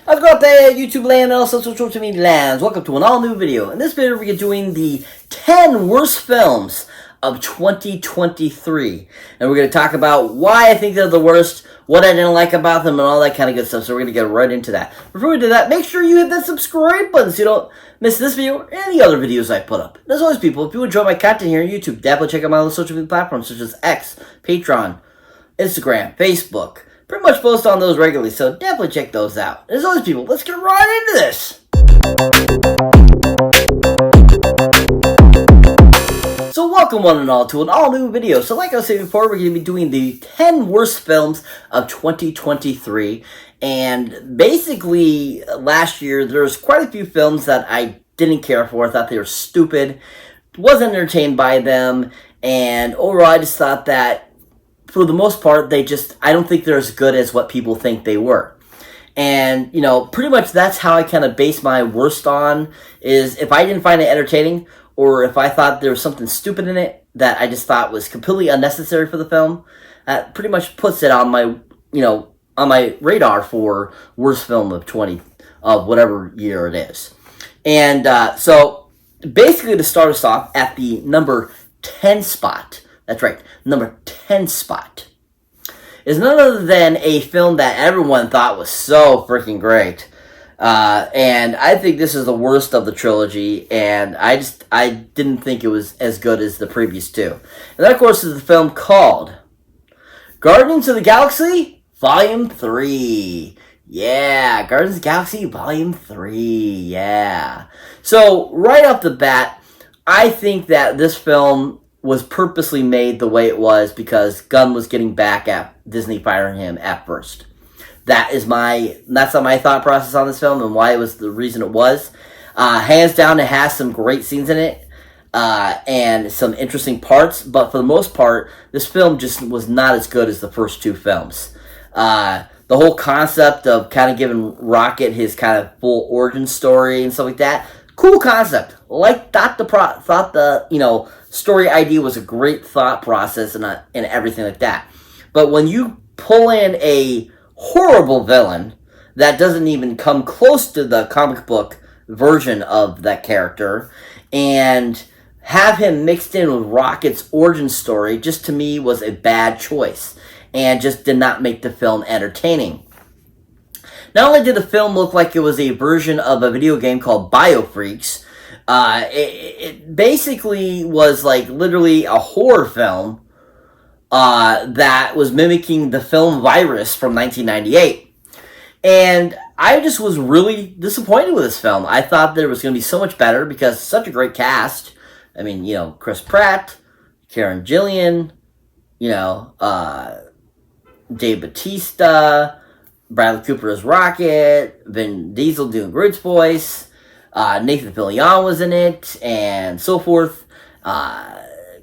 How's it going there, YouTube land and also social media lands? Welcome to an all-new video. In this video, we're doing the 10 worst films of 2023. And we're going to talk about why I think they're the worst, what I didn't like about them, and all that kind of good stuff. So we're going to get right into that. Before we do that, make sure you hit that subscribe button so you don't miss this video or any other videos I put up. And as always, people, if you enjoy my content here on YouTube, definitely check out my other social media platforms such as X, Patreon, Instagram, Facebook. Pretty much post on those regularly, so definitely check those out. As always, people, let's get right into this. So welcome one and all to an all-new video. So like I was saying before, we're going to be doing the 10 worst films of 2023. And basically, last year, there was quite a few films that I didn't care for. I thought they were stupid, wasn't entertained by them, and overall, I just thought that for the most part, I don't think they're as good as what people think they were. And, pretty much that's how I kind of base my worst on, is if I didn't find it entertaining, or if I thought there was something stupid in it that I just thought was completely unnecessary for the film, that pretty much puts it on my, on my radar for worst film of whatever year it is. And so basically to start us off at the number 10 spot, that's right, number 10 spot, is none other than a film that everyone thought was so freaking great. And I think this is the worst of the trilogy, and I didn't think it was as good as the previous two. And that, of course, is the film called Guardians of the Galaxy Volume 3. Yeah, Guardians of the Galaxy Volume 3, yeah. So, right off the bat, I think that this film was purposely made the way it was because Gunn was getting back at Disney firing him at first. That's not my thought process on this film and why it was the reason it was. Hands down, it has some great scenes in it and some interesting parts, but for the most part, this film just was not as good as the first two films. The whole concept of kind of giving Rocket his kind of full origin story and stuff like that, cool concept. Thought the story idea was a great thought process and everything like that. But when you pull in a horrible villain that doesn't even come close to the comic book version of that character and have him mixed in with Rocket's origin story, just to me was a bad choice and just did not make the film entertaining. Not only did the film look like it was a version of a video game called Biofreaks, it basically was like literally a horror film that was mimicking the film Virus from 1998. And I just was really disappointed with this film. I thought that it was going to be so much better because it's such a great cast. I mean, Chris Pratt, Karen Gillian, Dave Bautista, Bradley Cooper as Rocket, Vin Diesel doing Groot's voice, Nathan Fillion was in it, and so forth. Palm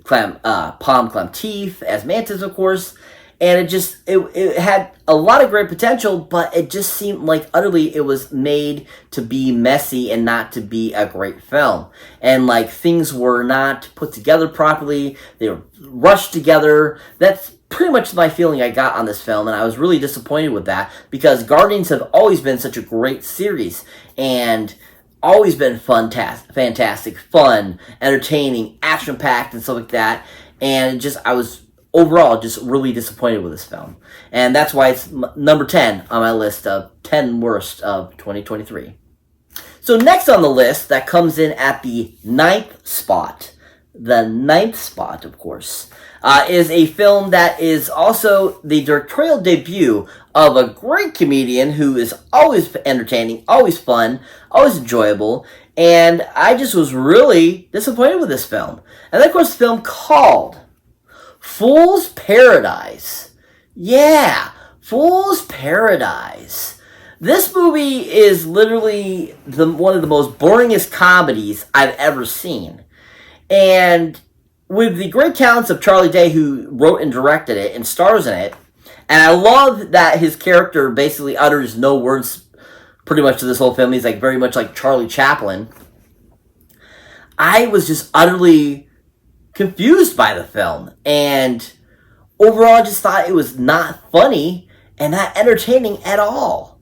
Clemteef as Mantis, of course, and it had a lot of great potential, but it just seemed like utterly it was made to be messy and not to be a great film. And things were not put together properly, they were rushed together. That's pretty much my feeling I got on this film, and I was really disappointed with that because Guardians have always been such a great series and always been fantastic, fun, entertaining, action-packed, and stuff like that. And I was overall just really disappointed with this film. And that's why it's number 10 on my list of 10 worst of 2023. So next on the list, that comes in at the 9th spot. The 9th spot, of course, is a film that is also the directorial debut of a great comedian who is always entertaining, always fun, always enjoyable, and I just was really disappointed with this film. And of course, the film called Fool's Paradise. Yeah, Fool's Paradise. This movie is literally one of the most boringest comedies I've ever seen. And with the great talents of Charlie Day, who wrote and directed it and stars in it, and I love that his character basically utters no words pretty much to this whole film. He's very much like Charlie Chaplin. I was just utterly confused by the film. And overall, I just thought it was not funny and not entertaining at all.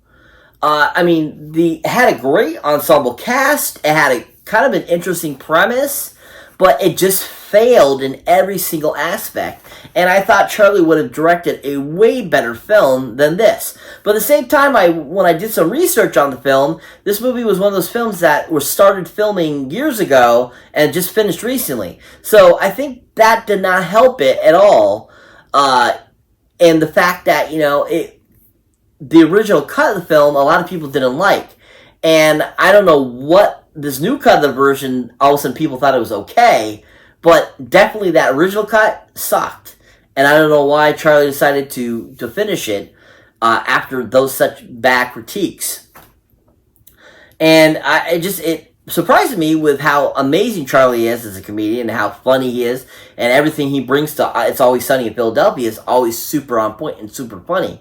I mean, it had a great ensemble cast. It had a kind of an interesting premise, but it just failed in every single aspect. And I thought Charlie would have directed a way better film than this. But at the same time, when I did some research on the film, this movie was one of those films that were started filming years ago and just finished recently. So I think that did not help it at all. And the fact that, the original cut of the film, a lot of people didn't like. And I don't know what this new cut of the version, all of a sudden people thought it was okay, but definitely that original cut sucked. And I don't know why Charlie decided to finish it after those such bad critiques. And it surprised me with how amazing Charlie is as a comedian and how funny he is, and everything he brings to It's Always Sunny in Philadelphia is always super on point and super funny.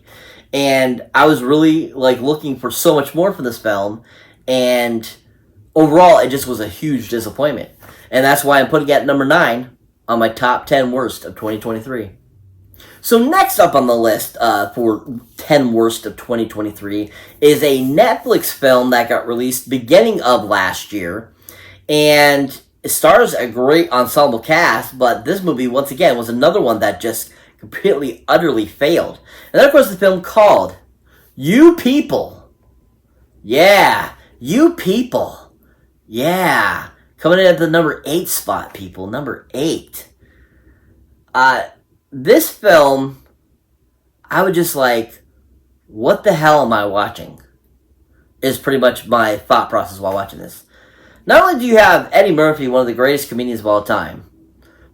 And I was really looking for so much more from this film, and overall it just was a huge disappointment. And that's why I'm putting it at number 9 on my top 10 worst of 2023. So next up on the list for 10 worst of 2023 is a Netflix film that got released beginning of last year, and it stars a great ensemble cast, but this movie once again was another one that just completely, utterly failed. And then, of course, the film called You People. Yeah, You People. Yeah. Coming in at the number 8 spot, people. Number 8. This film, I would just what the hell am I watching? Is pretty much my thought process while watching this. Not only do you have Eddie Murphy, one of the greatest comedians of all time,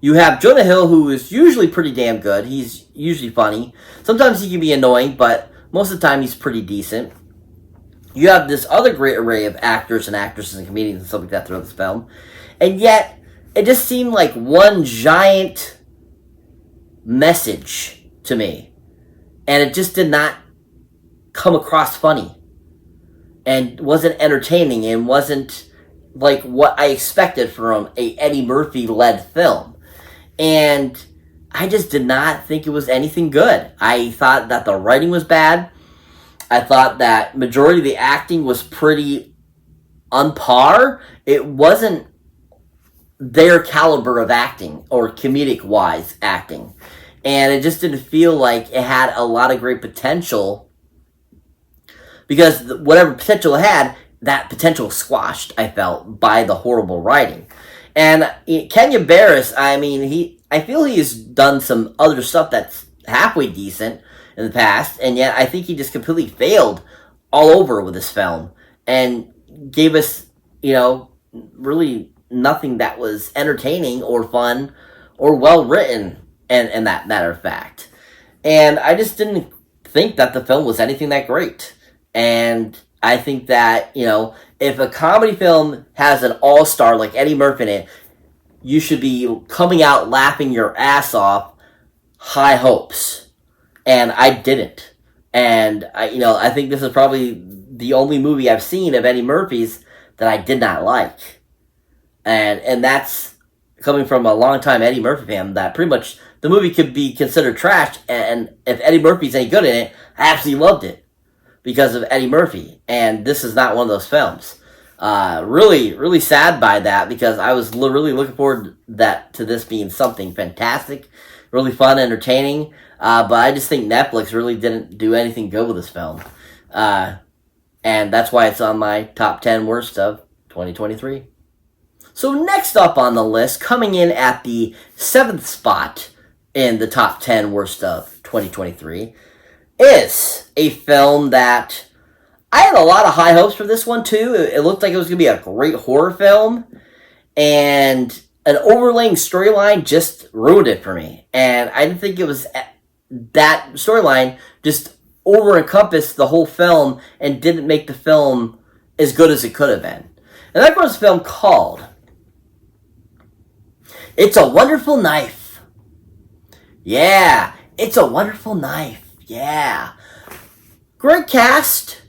you have Jonah Hill, who is usually pretty damn good. He's usually funny. Sometimes he can be annoying, but most of the time he's pretty decent. You have this other great array of actors and actresses and comedians and stuff like that throughout this film. And yet, it just seemed like one giant message to me. And it just did not come across funny. And wasn't entertaining and wasn't what I expected from a Eddie Murphy-led film. And I just did not think it was anything good. I thought that the writing was bad. I thought that majority of the acting was pretty on par. It wasn't their caliber of acting or comedic-wise acting. And it just didn't feel like it had a lot of great potential, because whatever potential it had, that potential squashed, I felt, by the horrible writing. And Kenya Barris, I feel he's done some other stuff that's halfway decent in the past, and yet I think he just completely failed all over with this film and gave us, really nothing that was entertaining or fun or well written, and that matter of fact. And I just didn't think that the film was anything that great. And I think that, if a comedy film has an all-star like Eddie Murphy in it, you should be coming out laughing your ass off, high hopes. And I didn't. And, I think this is probably the only movie I've seen of Eddie Murphy's that I did not like. And that's coming from a longtime Eddie Murphy fan, that pretty much the movie could be considered trash, and if Eddie Murphy's any good in it, I absolutely loved it because of Eddie Murphy, and this is not one of those films. Really, really sad by that, because I was really looking forward to this being something fantastic, really fun, entertaining, but I just think Netflix really didn't do anything good with this film. And that's why it's on my top 10 worst of 2023. So next up on the list, coming in at the 7th spot in the top 10 worst of 2023, is a film that I had a lot of high hopes for this one too. It looked like it was going to be a great horror film, and an overlaying storyline just ruined it for me. And I didn't think it was that storyline just over-encompassed the whole film and didn't make the film as good as it could have been. And that was a film called It's a Wonderful Knife. Yeah, It's a Wonderful Knife. Yeah. Great cast.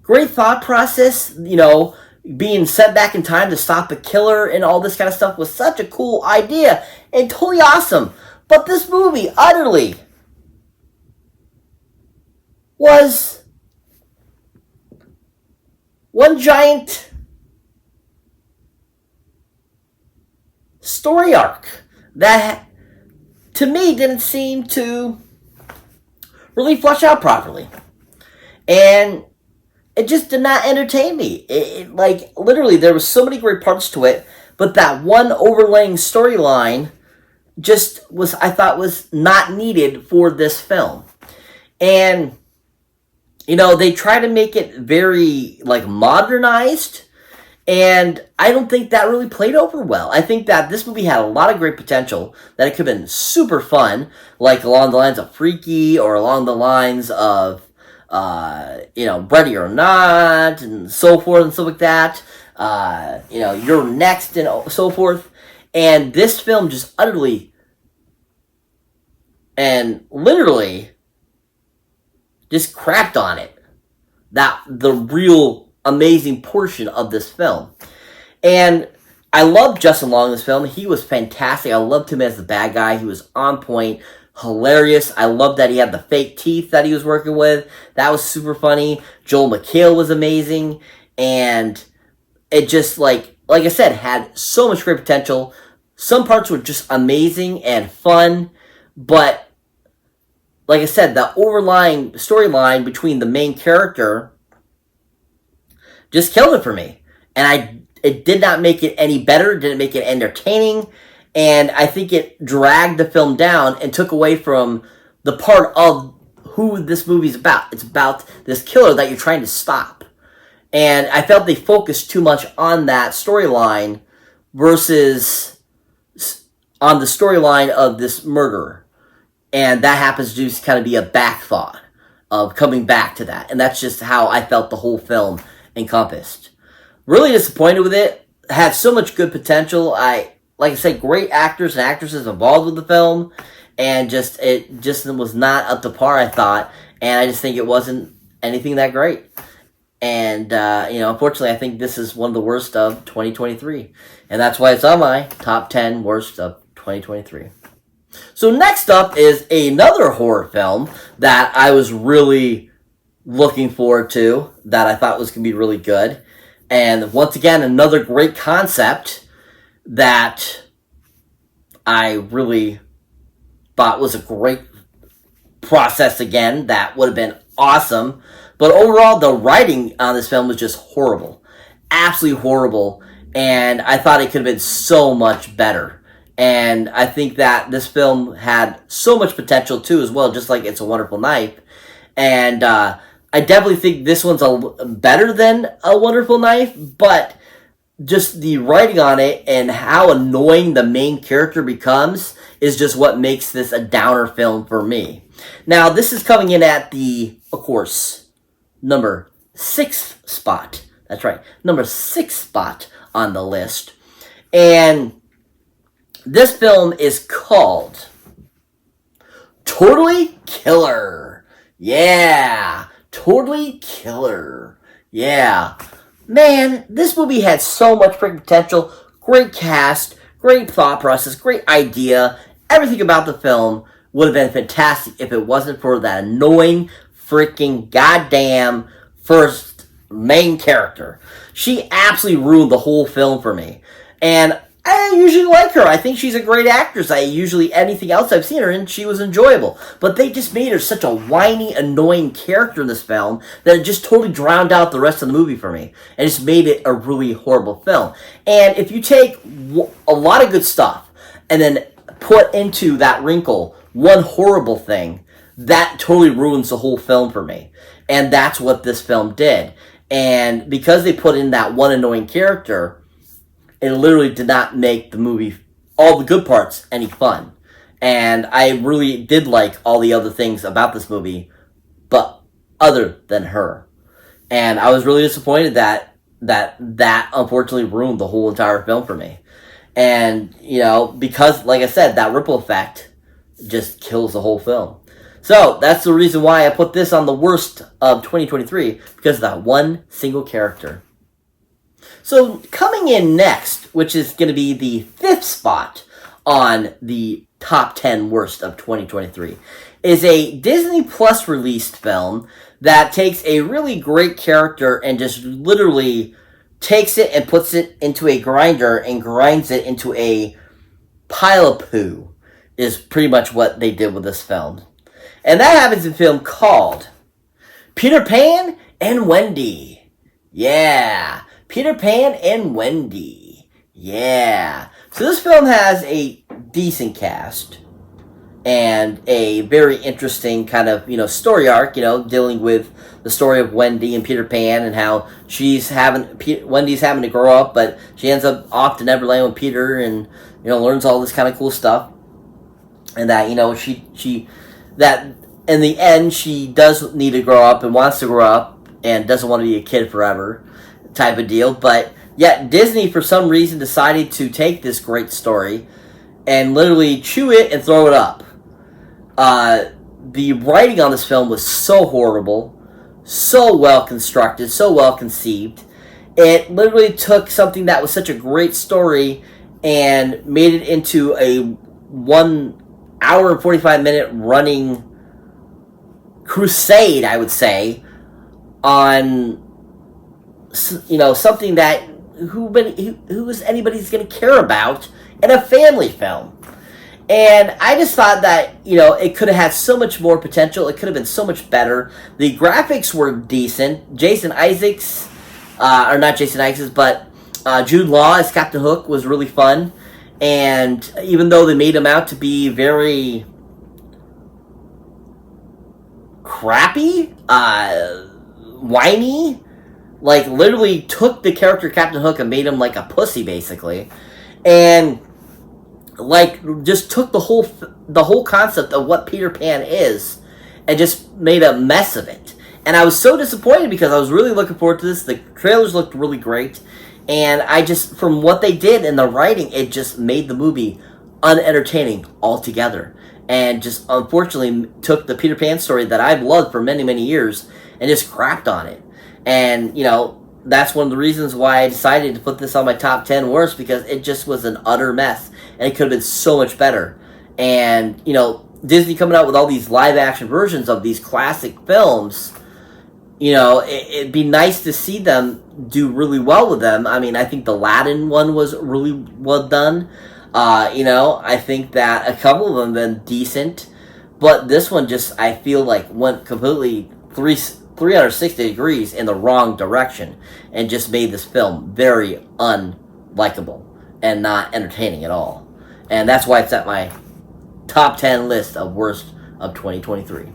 Great thought process. Being sent back in time to stop a killer and all this kind of stuff was such a cool idea and totally awesome. But this movie utterly was one giant story arc that, to me, didn't seem to really flesh out properly. And it just did not entertain me. Like, literally, there was so many great parts to it, but that one overlaying storyline just was, I thought, was not needed for this film. And, you know, they try to make it very, like, modernized, and I don't think that really played over well. I think that this movie had a lot of great potential, that it could have been super fun, like along the lines of Freaky, or along the lines of, you know, Ready or Not, and so forth and stuff like that. You know, You're Next, and so forth. And this film just utterly and literally just crapped on it. That the real amazing portion of this film. And I loved Justin Long in this film. He was fantastic. I loved him as the bad guy. He was on point, hilarious. I loved that he had the fake teeth that he was working with. That was super funny. Joel McHale was amazing. And it just, like I said, had so much great potential. Some parts were just amazing and fun. But, like I said, the overlying storyline between the main character just killed it for me. And it did not make it any better, didn't make it entertaining, and I think it dragged the film down and took away from the part of who this movie's about. It's about this killer that you're trying to stop. And I felt they focused too much on that storyline versus on the storyline of this murderer. And that happens to just kind of be a back thought of coming back to that. And that's just how I felt the whole film encompassed. Really disappointed with it. Had so much good potential. Like I said, great actors and actresses involved with the film, and it just was not up to par, I thought. And I just think it wasn't anything that great. And you know, unfortunately, I think this is one of the worst of 2023, and that's why it's on my top 10 worst of 2023. So next up is another horror film that I was really looking forward to, that I thought was going to be really good. And once again, another great concept that I really thought was a great process again, that would have been awesome. But overall, the writing on this film was just horrible. Absolutely horrible. And I thought it could have been so much better. And I think that this film had so much potential too, as well, just like It's a Wonderful Knife. And I definitely think this one's better than A Wonderful Knife, but just the writing on it and how annoying the main character becomes is just what makes this a downer film for me. Now, this is coming in at the, of course, number 6 spot. That's right, number 6 spot on the list. And this film is called Totally Killer. Yeah, Totally Killer. Yeah. Man, this movie had so much great potential, great cast, great thought process, great idea. Everything about the film would have been fantastic if it wasn't for that annoying freaking goddamn first main character. She absolutely ruined the whole film for me. And I usually like her. I think she's a great actress. Anything else I've seen her in, she was enjoyable. But they just made her such a whiny, annoying character in this film that it just totally drowned out the rest of the movie for me. And just made it a really horrible film. And if you take a lot of good stuff and then put into that wrinkle one horrible thing, that totally ruins the whole film for me. And that's what this film did. And because they put in that one annoying character, it literally did not make the movie, all the good parts, any fun. And I really did like all the other things about this movie, but other than her. And I was really disappointed that unfortunately ruined the whole entire film for me. And, you know, because, like I said, that ripple effect just kills the whole film. So, that's the reason why I put this on the worst of 2023, because of that one single character. So, coming in next, which is going to be the 5th spot on the top 10 worst of 2023, is a Disney Plus released film that takes a really great character and just literally takes it and puts it into a grinder and grinds it into a pile of poo, is pretty much what they did with this film. And that happens in a film called Peter Pan and Wendy. Yeah. Peter Pan and Wendy. Yeah. So this film has a decent cast and a very interesting kind of, story arc, dealing with the story of Wendy and Peter Pan and how Wendy's having to grow up, but she ends up off to Neverland with Peter and, learns all this kind of cool stuff. And that, that in the end, she does need to grow up and wants to grow up and doesn't want to be a kid forever type of deal. But yet Disney, for some reason, decided to take this great story and literally chew it and throw it up. The writing on this film was so horrible, so well constructed, so well conceived. It literally took something that was such a great story and made it into a 1 hour and 45 minute running crusade, I would say, on something that who is anybody's going to care about in a family film. And I just thought that, it could have had so much more potential. It could have been so much better. The graphics were decent. Jason Isaacs, or not Jason Isaacs, but Jude Law as Captain Hook was really fun. And even though they made him out to be very crappy, whiny, like literally took the character Captain Hook and made him like a pussy, basically. And like just took the whole concept of what Peter Pan is and just made a mess of it. And I was so disappointed because I was really looking forward to this. The trailers looked really great, and I just, from what they did in the writing, it just made the movie unentertaining altogether. And just unfortunately took the Peter Pan story that I've loved for many, many years and just crapped on it. And, that's one of the reasons why I decided to put this on my top 10 worst, because it just was an utter mess. And it could have been so much better. And, Disney coming out with all these live-action versions of these classic films, it'd be nice to see them do really well with them. I mean, I think the Aladdin one was really well done. I think that a couple of them have been decent. But this one just, I feel like, went completely 360 degrees in the wrong direction and just made this film very unlikable and not entertaining at all. And that's why it's at my top 10 list of worst of 2023.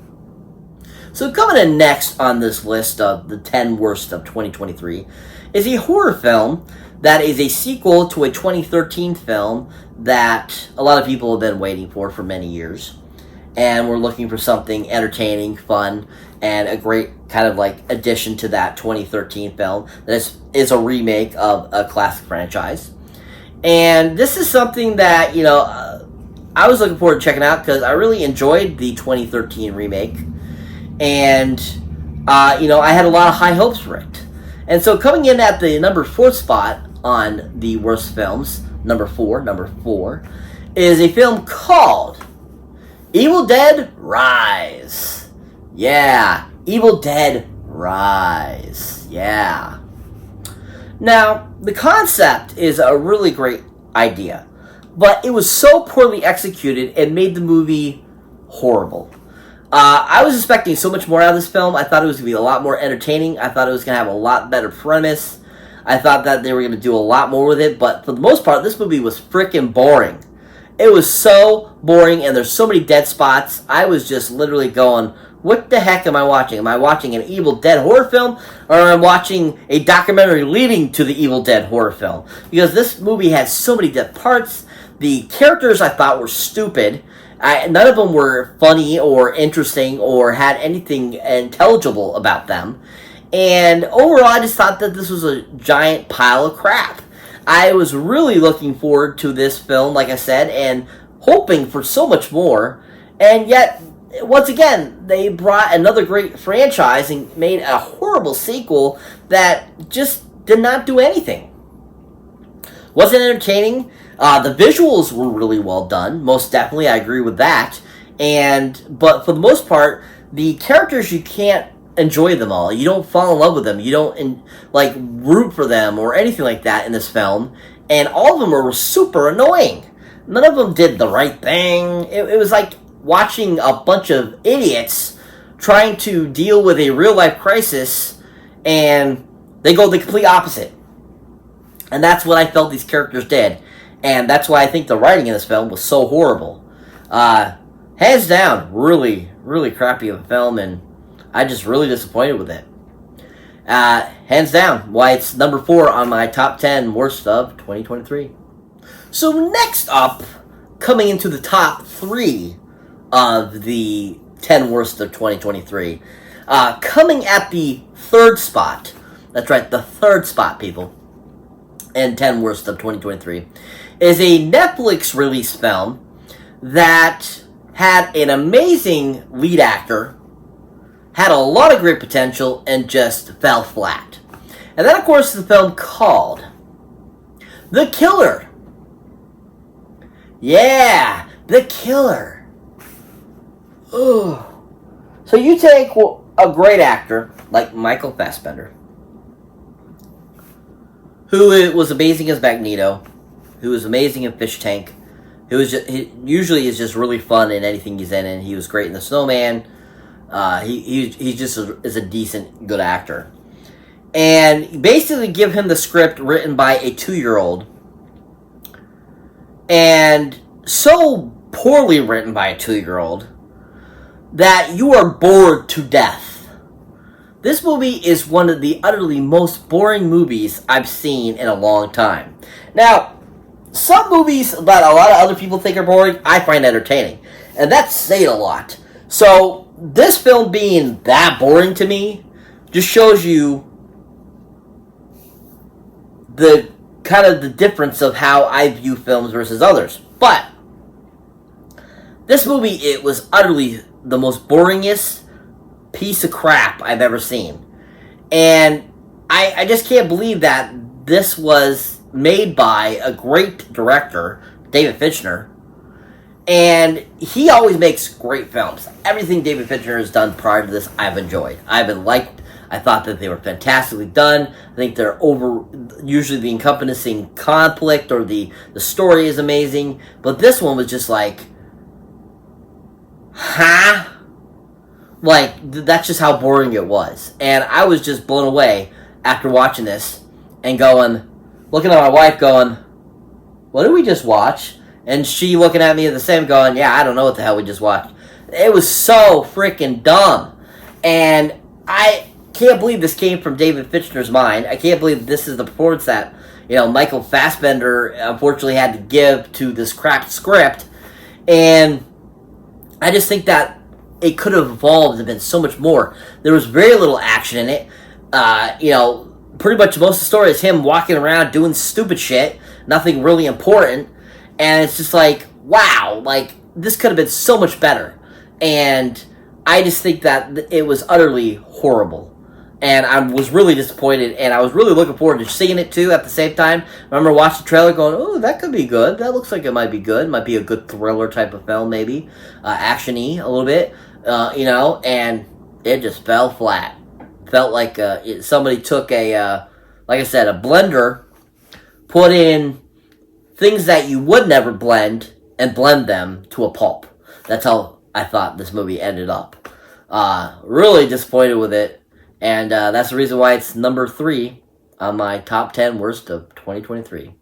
So coming in next on this list of the 10 worst of 2023 is a horror film that is a sequel to a 2013 film that a lot of people have been waiting for many years. And we're looking for something entertaining, fun, and a great kind of like addition to that 2013 film that is a remake of a classic franchise. And this is something that, I was looking forward to checking out because I really enjoyed the 2013 remake. And, I had a lot of high hopes for it. And so coming in at the number 4 spot on the worst films, number four, is a film called Evil Dead Rise. Yeah, Evil Dead Rise. Yeah. Now, the concept is a really great idea, but it was so poorly executed and made the movie horrible. I was expecting so much more out of this film. I thought it was going to be a lot more entertaining. I thought it was going to have a lot better premise. I thought that they were going to do a lot more with it, but for the most part, this movie was freaking boring. It was so boring, and there's so many dead spots. I was just literally going, what the heck am I watching? Am I watching an Evil Dead horror film, or am I watching a documentary leading to the Evil Dead horror film? Because this movie had so many dead parts. The characters I thought were stupid. None of them were funny or interesting or had anything intelligible about them. And overall, I just thought that this was a giant pile of crap. I was really looking forward to this film, like I said, and hoping for so much more. And yet, once again, they brought another great franchise and made a horrible sequel that just did not do anything. Wasn't entertaining. The visuals were really well done. Most definitely, I agree with that. But for the most part, the characters, you can't enjoy them all. You don't fall in love with them. You don't root for them or anything like that in this film. And all of them were super annoying. None of them did the right thing. It was like watching a bunch of idiots trying to deal with a real life crisis, and they go the complete opposite. And that's what I felt these characters did. And that's why I think the writing in this film was so horrible. Hands down, really, really crappy of a film, and I just really disappointed with it. Hands down, why it's number 4 on my top 10 worst of 2023. So next up, coming into the top 3 of the 10 worst of 2023, coming at the 3rd spot, that's right, the 3rd spot, people, and 10 worst of 2023, is a Netflix release film that had an amazing lead actor, had a lot of great potential, and just fell flat. And that, of course, is the film called The Killer. Yeah, The Killer. Ugh. So you take a great actor like Michael Fassbender, who was amazing as Magneto, who was amazing in Fish Tank, he usually is just really fun in anything he's in, and he was great in The Snowman. He just is a decent, good actor. And basically give him the script written by a 2-year-old, and so poorly written by a 2-year-old that you are bored to death. This movie is one of the utterly most boring movies I've seen in a long time. Now, some movies that a lot of other people think are boring, I find entertaining. And that's saying a lot. So, this film being that boring to me just shows you the kind of the difference of how I view films versus others. But this movie, it was utterly the most boringest piece of crap I've ever seen. And I just can't believe that this was made by a great director, David Fincher. And he always makes great films. Everything David Fincher has done prior to this, I've enjoyed. I thought that they were fantastically done. I think they're usually the encompassing conflict or the story is amazing. But this one was just like, huh? Like, that's just how boring it was. And I was just blown away after watching this and looking at my wife going, what did we just watch? And she looking at me the same going, yeah, I don't know what the hell we just watched. It was so freaking dumb. And I can't believe this came from David Fincher's mind. I can't believe this is the performance that, Michael Fassbender unfortunately had to give to this crap script. And I just think that it could have evolved and been so much more. There was very little action in it. Pretty much most of the story is him walking around doing stupid shit. Nothing really important. And it's just like, wow, like, this could have been so much better. And I just think that it was utterly horrible. And I was really disappointed, and I was really looking forward to seeing it, too, at the same time. I remember watching the trailer going, oh, that could be good. That looks like it might be good. It might be a good thriller type of film, maybe. Action-y a little bit, and it just fell flat. Felt like somebody took like I said, a blender, put in things that you would never blend, and blend them to a pulp. That's how I thought this movie ended up. Really disappointed with it. And that's the reason why it's number 3 on my top 10 worst of 2023.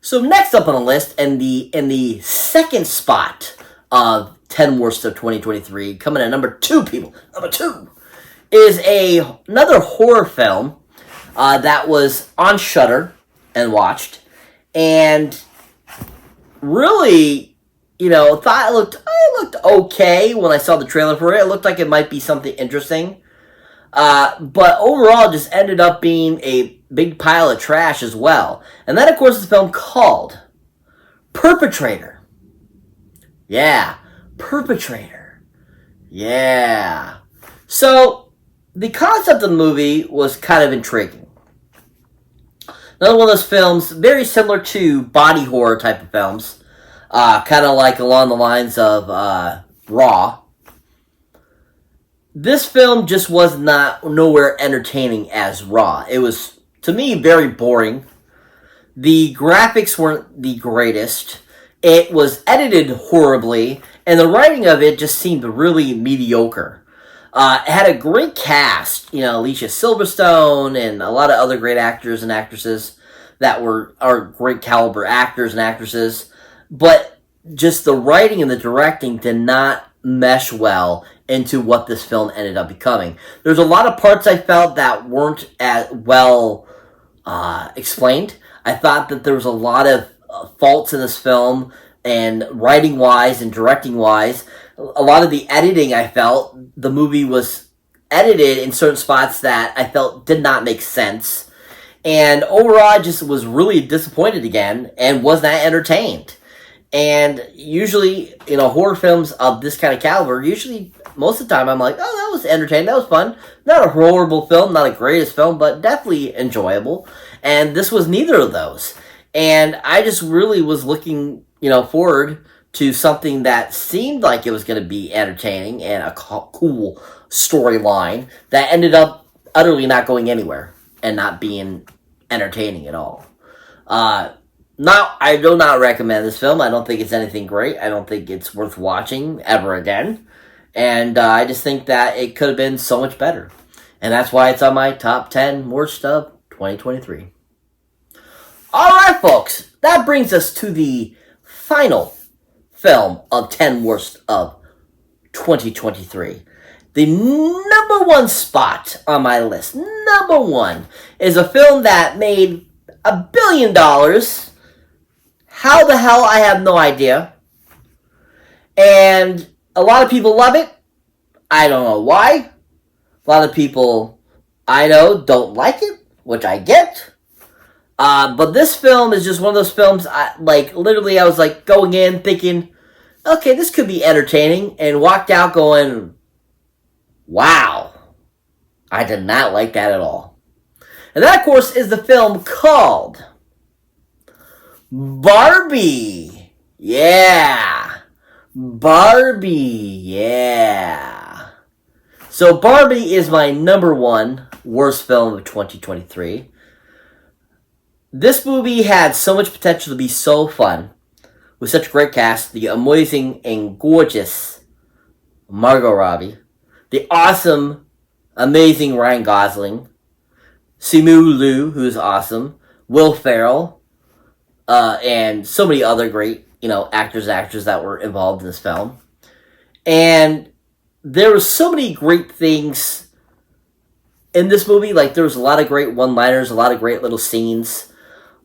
So next up on the list, in the second spot of 10 worst of 2023, coming at number 2, people. Number 2 is another horror film that was on Shudder and watched, and really, thought it looked okay when I saw the trailer for it. It looked like it might be something interesting. But overall, just ended up being a big pile of trash as well. And that, of course, is a film called Perpetrator. Yeah, Perpetrator. Yeah. So, the concept of the movie was kind of intriguing. Another one of those films, very similar to body horror type of films. Kind of like along the lines of Raw. This film just was not nowhere entertaining as Raw. It was, to me, very boring. The graphics weren't the greatest. It was edited horribly, and the writing of it just seemed really mediocre. It had a great cast, Alicia Silverstone and a lot of other great actors and actresses that are great caliber actors and actresses, but just the writing and the directing did not mesh well into what this film ended up becoming. There's a lot of parts I felt that weren't as well explained. I thought that there was a lot of faults in this film, and writing wise and directing wise. A lot of the editing, I felt the movie was edited in certain spots that I felt did not make sense, and overall I just was really disappointed again and was not entertained. And usually, horror films of this kind of caliber, usually most of the time I'm like, oh, that was entertaining, that was fun. Not a horrible film, not a greatest film, but definitely enjoyable. And this was neither of those. And I just really was looking, forward to something that seemed like it was going to be entertaining and a cool storyline that ended up utterly not going anywhere and not being entertaining at all. I do not recommend this film. I don't think it's anything great. I don't think it's worth watching ever again. And I just think that it could have been so much better. And that's why it's on my top 10 worst of 2023. Alright, folks. That brings us to the final film of 10 worst of 2023. The number one spot on my list, number one, is a film that made $1 billion. How the hell, I have no idea. And a lot of people love it. I don't know why. A lot of people I know don't like it, which I get. But this film is just one of those films, I was going in thinking, okay, this could be entertaining, and walked out going, wow, I did not like that at all. And that, of course, is the film called Barbie. Yeah. Barbie. Yeah. So Barbie is my number one worst film of 2023. This movie had so much potential to be so fun, with such a great cast, the amazing and gorgeous Margot Robbie, the awesome, amazing Ryan Gosling, Simu Liu, who's awesome, Will Ferrell, and so many other great, actors and actresses that were involved in this film. And there were so many great things in this movie. There was a lot of great one-liners, a lot of great little scenes.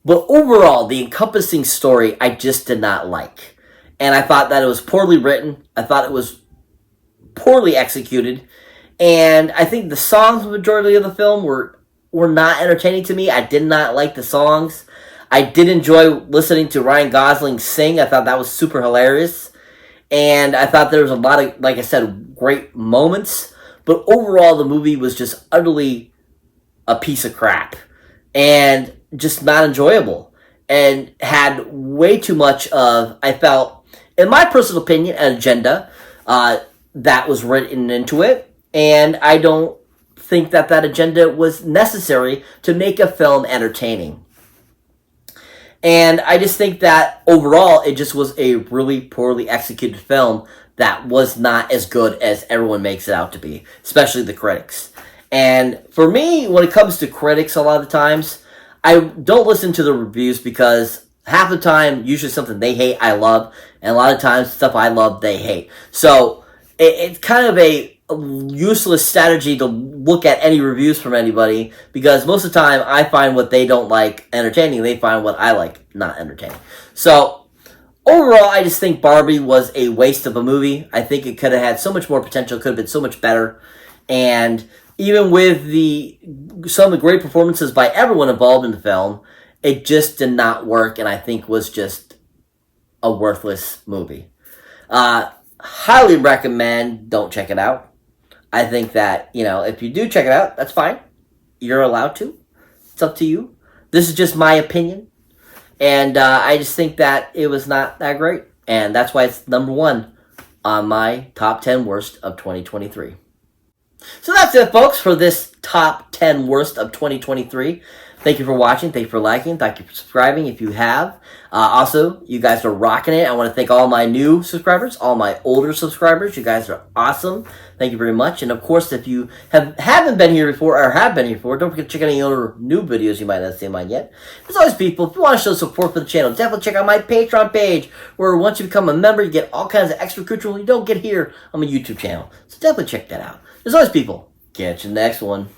But overall, the encompassing story, I just did not like. And I thought that it was poorly written. I thought it was poorly executed. And I think the songs, the majority of the film, were not entertaining to me. I did not like the songs. I did enjoy listening to Ryan Gosling sing. I thought that was super hilarious. And I thought there was a lot of, like I said, great moments. But overall, the movie was just utterly a piece of crap. And just not enjoyable, and had way too much of, I felt, in my personal opinion, an agenda that was written into it, and I don't think that agenda was necessary to make a film entertaining. And I just think that overall, it just was a really poorly executed film that was not as good as everyone makes it out to be, especially the critics. And for me, when it comes to critics, a lot of the times, I don't listen to the reviews because half the time, usually something they hate, I love. And a lot of times, stuff I love, they hate. So, it's kind of a useless strategy to look at any reviews from anybody, because most of the time, I find what they don't like entertaining. They find what I like not entertaining. So, overall, I just think Barbie was a waste of a movie. I think it could have had so much more potential, could have been so much better. And even with some of the great performances by everyone involved in the film, it just did not work, and I think was just a worthless movie. Highly recommend, don't check it out. I think that, if you do check it out, that's fine. You're allowed to. It's up to you. This is just my opinion. And I just think that it was not that great. And that's why it's number 1 on my top 10 worst of 2023. So that's it, folks, for this top 10 worst of 2023. Thank you for watching. Thank you for liking. Thank you for subscribing if you have. Also, you guys are rocking it. I want to thank all my new subscribers, all my older subscribers. You guys are awesome. Thank you very much. And, of course, if you haven't been here before or have been here before, don't forget to check out any other new videos you might not have seen mine yet. As always, people, if you want to show support for the channel, definitely check out my Patreon page, where once you become a member, you get all kinds of extra control you don't get here on my YouTube channel. So definitely check that out. As always, people, catch you in the next one.